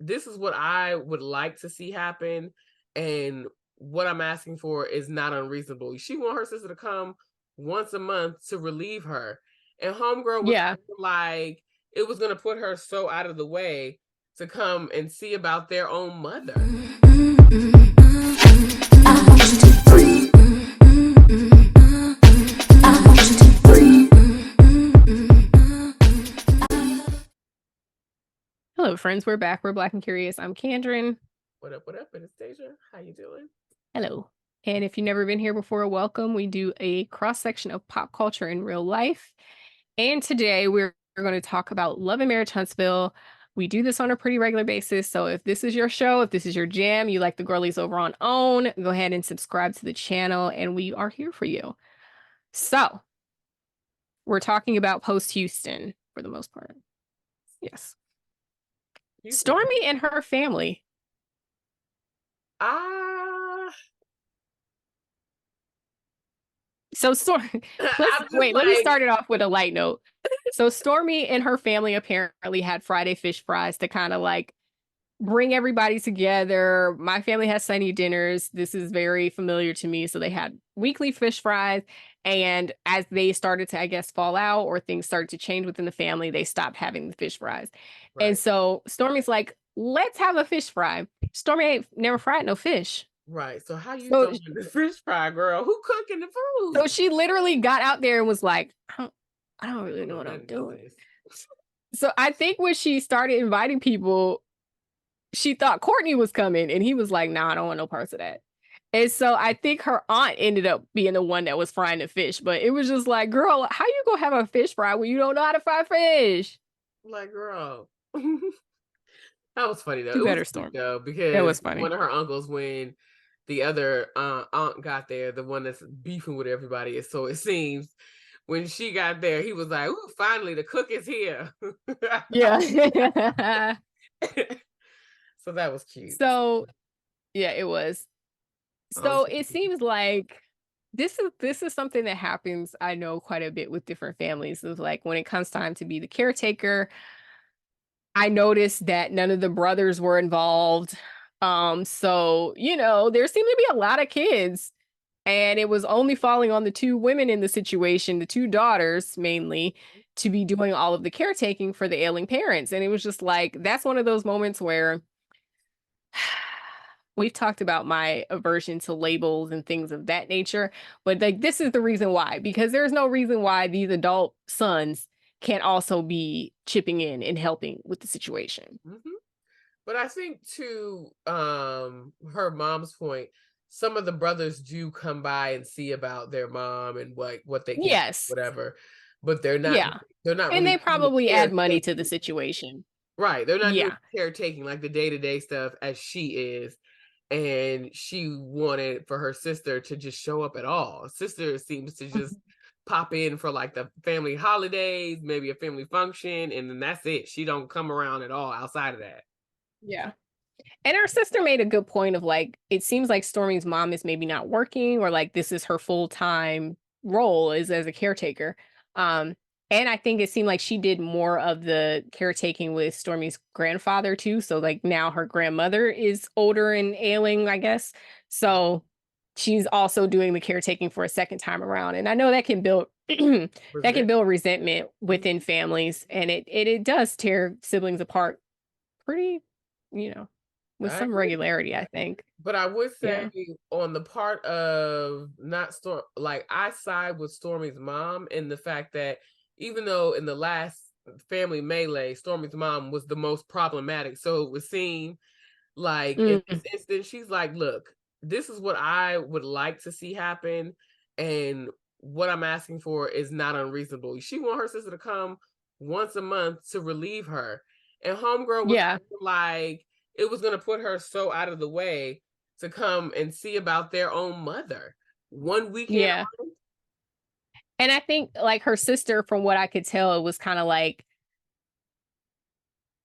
this is what I would like to see happen, and what I'm asking for is not unreasonable. She want her sister to come once a month to relieve her. And homegirl was Yeah. like, it was gonna put her so out of the way to come and see about their own mother. Hello, friends. We're back. We're Black and Curious. I'm Kandrin. What up, what up, Anastasia? How you doing? Hello. And if you've never been here before, welcome. We do a cross section of pop culture in real life. And today we're going to talk about Love and Marriage Huntsville. We do this on a pretty regular basis. So if this is your show, if this is your jam, you like the girlies over on OWN, go ahead and subscribe to the channel and we are here for you. So we're talking about post Houston for the most part. Yes. Stormi and her family. So let me start it off with a light note. So Stormi and her family apparently had Friday fish fries to kind of like bring everybody together. My family has Sunday dinners. This is very familiar to me. So they had weekly fish fries. And as they started to, I guess, fall out or things started to change within the family, they stopped having the fish fries. Right. And so Stormi's like, let's have a fish fry. Stormi ain't never fried no fish. Right. So how you throwing the fish fry, girl? Who cooking the food? So she literally got out there and was like, I don't really know what I'm doing. So I think when she started inviting people, she thought Courtney was coming and he was like, nah, I don't want no parts of that. And so I think her aunt ended up being the one that was frying the fish, but it was just like, girl, how you gonna have a fish fry when you don't know how to fry fish? Like, girl. That was funny though. Do better, Storm. Though, because it was funny. One of her uncles, when the other aunt got there, the one that's beefing with everybody, so it seems, when she got there, he was like, ooh, finally the cook is here. Yeah. So that was cute. So yeah, it was. So it seems like this is something that happens, I know, quite a bit with different families. Is like when it comes time to be the caretaker, I noticed that none of the brothers were involved. So, you know, there seemed to be a lot of kids and it was only falling on the two women in the situation, the two daughters mainly, to be doing all of the caretaking for the ailing parents. And it was just like, that's one of those moments where we've talked about my aversion to labels and things of that nature, but like, this is the reason why, because there's no reason why these adult sons can't also be chipping in and helping with the situation. Mm-hmm. But I think to her mom's point, some of the brothers do come by and see about their mom and what they can, whatever. But they're not. Yeah, they're not. And really they probably add money to the situation. Right. They're not doing caretaking like the day-to-day stuff as she is. And she wanted for her sister to just show up at all. Sister seems to just pop in for like the family holidays, maybe a family function, and then that's it. She don't come around at all outside of that. Yeah. And our sister made a good point of like, it seems like Stormi's mom is maybe not working, or like this is her full-time role is as a caretaker. And I think it seemed like she did more of the caretaking with Stormi's grandfather too. So like now her grandmother is older and ailing, I guess. So she's also doing the caretaking for a second time around. And I know that can build resentment within families, and it does tear siblings apart pretty, you know, with some regularity, I think. But I would say on the part of not Storm, like I side with Stormi's mom in the fact that even though in the last family melee, Stormi's mom was the most problematic, so it would seem like in this instance, she's like, look, this is what I would like to see happen, and what I'm asking for is not unreasonable. She want her sister to come once a month to relieve her. And homegirl was like, it was going to put her so out of the way to come and see about their own mother one weekend. Yeah. And I think like her sister, from what I could tell, it was kind of like,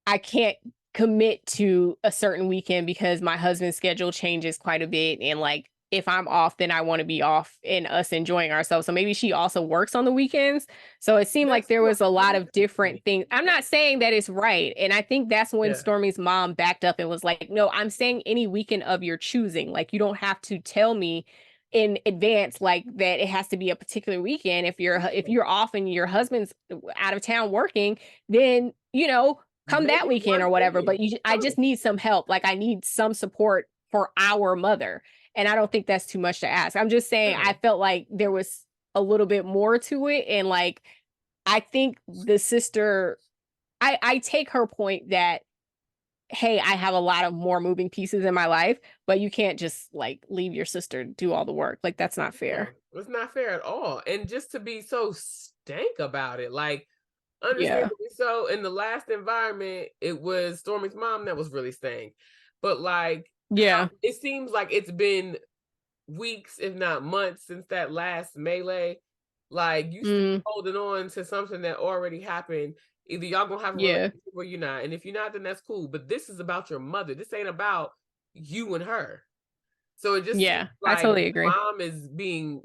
I can't commit to a certain weekend because my husband's schedule changes quite a bit. And like, if I'm off, then I want to be off and us enjoying ourselves. So maybe she also works on the weekends. So it seemed like That's there what was a lot I'm of different saying. things. I'm not saying that it's right. And I think that's when Yeah. Stormi's mom backed up and was like, no, I'm saying any weekend of your choosing. Like, you don't have to tell me in advance like that it has to be a particular weekend. If you're off and your husband's out of town working, then come Make that it weekend one or whatever. thing. But I just Fine. need some help. Like, I need some support for our mother. And I don't think that's too much to ask. I'm just saying I No. felt like there was a little bit more to it. And like, I think the sister, I take her point that, hey, I have a lot of more moving pieces in my life, but you can't just like leave your sister to do all the work. Like, that's not No, fair. it's not fair at all. And just to be so stank about it, like, Yeah. understandably so. In the last environment, it was Stormy's mom that was really stank. But like, how Yeah. it seems like it's been weeks, if not months, since that last melee. Like, you still Mm, holding on to something that already happened. Either y'all gonna have a yeah. relationship or you're not. And if you're not, then that's cool. But this is about your mother. This ain't about you and her. So it just seems Yeah. I like totally agree. mom is being,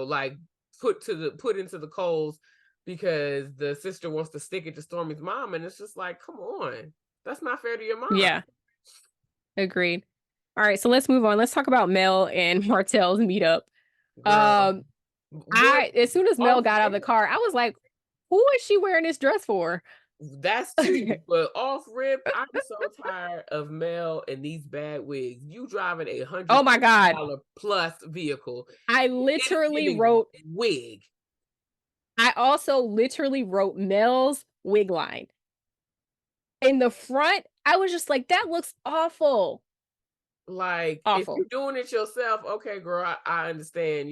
like put into the coals because the sister wants to stick it to Stormy's mom, and it's just like, come on, that's not fair to your mom, Yeah. Agreed. All right. So let's move on. Let's talk about Mel and Martell's meetup. girl. Um, What I as soon as Mel off got out of the rip? car, I was like, who is she wearing this dress for? That's too, but off rip, I'm so tired of Mel and these bad wigs. You driving a hundred Oh my God. dollar plus vehicle, I it is literally giving wrote, wig. I also literally wrote Mel's wig line. In the front, I was just like, that looks awful. Like, if Awful. you're doing it yourself, okay, girl, I understand,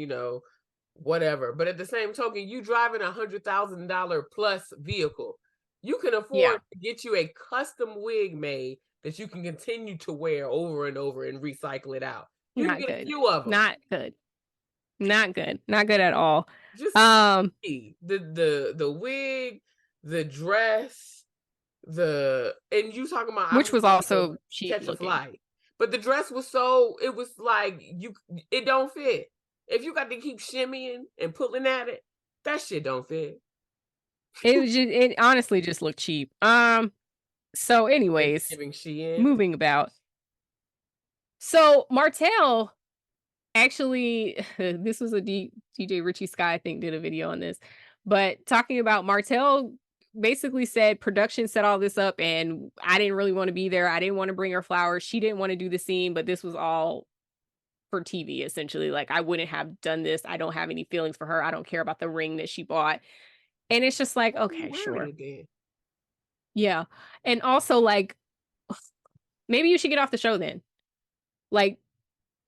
whatever. But at the same token, you driving $100,000 plus vehicle. You can Yeah. afford to get you a custom wig made that you can continue to wear over and over and recycle it out. You can Not get a good. few of them. Not good. Not good. Not good at all. Just Um, see the wig, the dress, and you talking about I'm which was going to also cheap catch a looking. flight. But the dress was so it was like it don't fit. If you got to keep shimmying and pulling at it, that shit don't fit. It honestly just looked cheap. So anyways, Thanksgiving Shein. moving about. So Martell actually, this was a DJ Richie Sky, I think, did a video on this, but talking about Martell basically said production set all this up and I didn't really want to be there. I didn't want to bring her flowers. She didn't want to do the scene, but this was all for TV essentially. Like, I wouldn't have done this. I don't have any feelings for her. I don't care about the ring that she bought. And it's just like, Why are you okay, wearing sure. it then? Yeah. And also like maybe you should get off the show then. Like,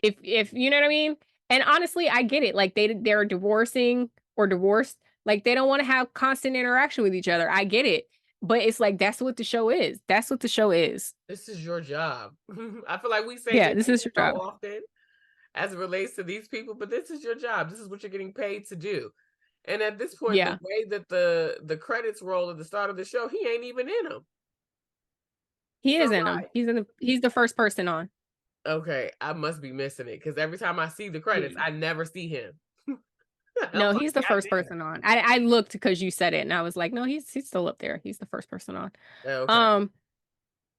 if you know what I mean? And honestly, I get it. Like, they're divorcing or divorced. Like, they don't want to have constant interaction with each other. I get it. But it's like that's what the show is. That's what the show is. This is your job. I feel like we say Yeah, this this is your so job. often as it relates to these people, but this is your job. This is what you're getting paid to do. And at this point, the Yeah. way that the credits roll at the start of the show, he ain't even in them. He So is in them. like, He's the first person on. okay, I must be missing it because every time I see the credits, Yeah. I never see him. I'm No, like, he's the God first person on. I looked because you said it and I was like, no, he's still up there. He's the first person on. damn. Okay. Um,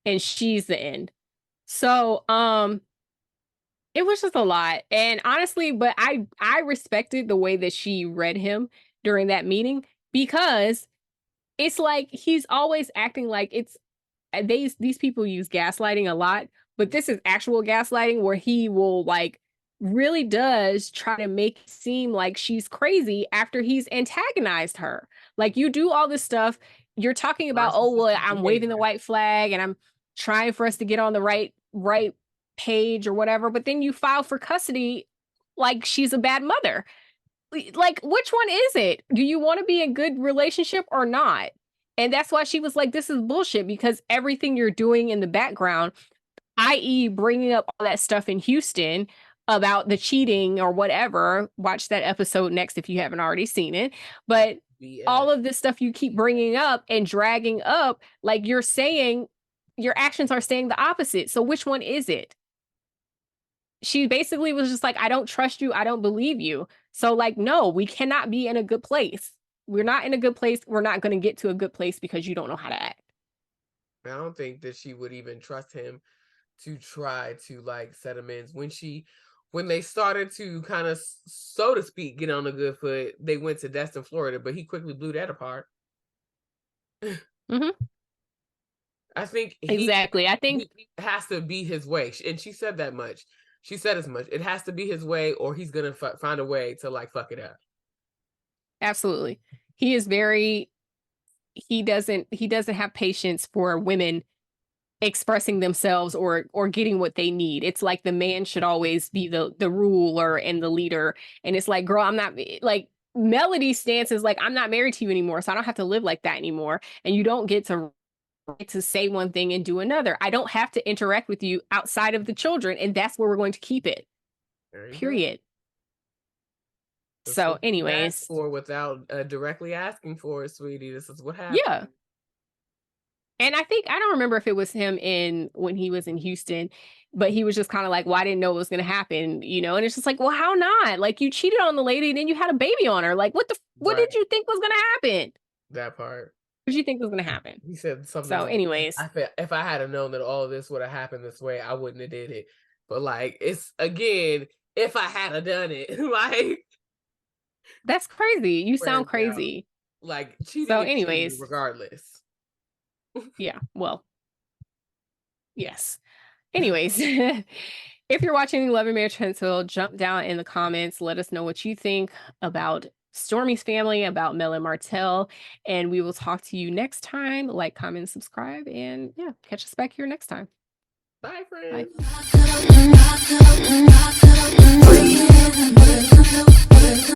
and she's the end. So, it was just a lot. And honestly, but I respected the way that she read him during that meeting because it's like he's always acting like it's these people use gaslighting a lot, but this is actual gaslighting where he will like really does try to make it seem like she's crazy after he's antagonized her. Like, you do all this stuff, you're talking about, oh well, Narcissistic I'm waving the behavior. white flag and I'm trying for us to get on the right page or whatever, but then you file for custody like she's a bad mother. Like, which one is it? Do you want to be in a good relationship or not? And that's why she was like, this is bullshit because everything you're doing in the background, i.e., bringing up all that stuff in Houston about the cheating or whatever. Watch that episode next if you haven't already seen it. But BS. all of this stuff you keep bringing up and dragging up, like, you're saying your actions are saying the opposite. So which one is it? she basically was just like, I don't trust you, I don't believe you. So like, no, we cannot be in a good place. We're not in a good place. We're not going to get to a good place because you don't know how to act. I don't think that she would even trust him to try to like set amends. When they started to kind of, so to speak, get on a good foot, they went to Destin, Florida, but he quickly blew that apart. Mm-hmm. I think Exactly. I think he has to be his way, and she said that much. She said as much. It has to be his way, or he's gonna find a way to like fuck it up. absolutely. He is very. He doesn't have patience for women expressing themselves or getting what they need. It's like the man should always be the ruler and the leader. And it's like, girl, I'm not like Melody's stance is like, I'm not married to you anymore, so I don't have to live like that anymore. And you don't get to say one thing and do another. I don't have to interact with you outside of the children, and that's where we're going to keep it. Period. So, anyways, for without directly asking for it, sweetie. This is what happened. Yeah. And I don't remember if it was him when he was in Houston, but he was just kind of like, well, I didn't know it was going to happen, you know? And it's just like, well, how not? Like, you cheated on the lady and then you had a baby on her. Like, what did you think was going to happen? That part. What did you think was going to happen? He said something. So, like, anyways. if I had known that all of this would have happened this way, I wouldn't have did it. But like, it's again, if I had done it, like. That's crazy. You sound crazy. Like, cheating. So, anyways. Cheating regardless. Yeah, well, yes. Anyways, if you're watching Love and Marriage Pencil, jump down in the comments. Let us know what you think about Stormi's family, about Mel Martell, and we will talk to you next time. Like, comment, subscribe, and yeah, catch us back here next time. Bye, friends. Bye.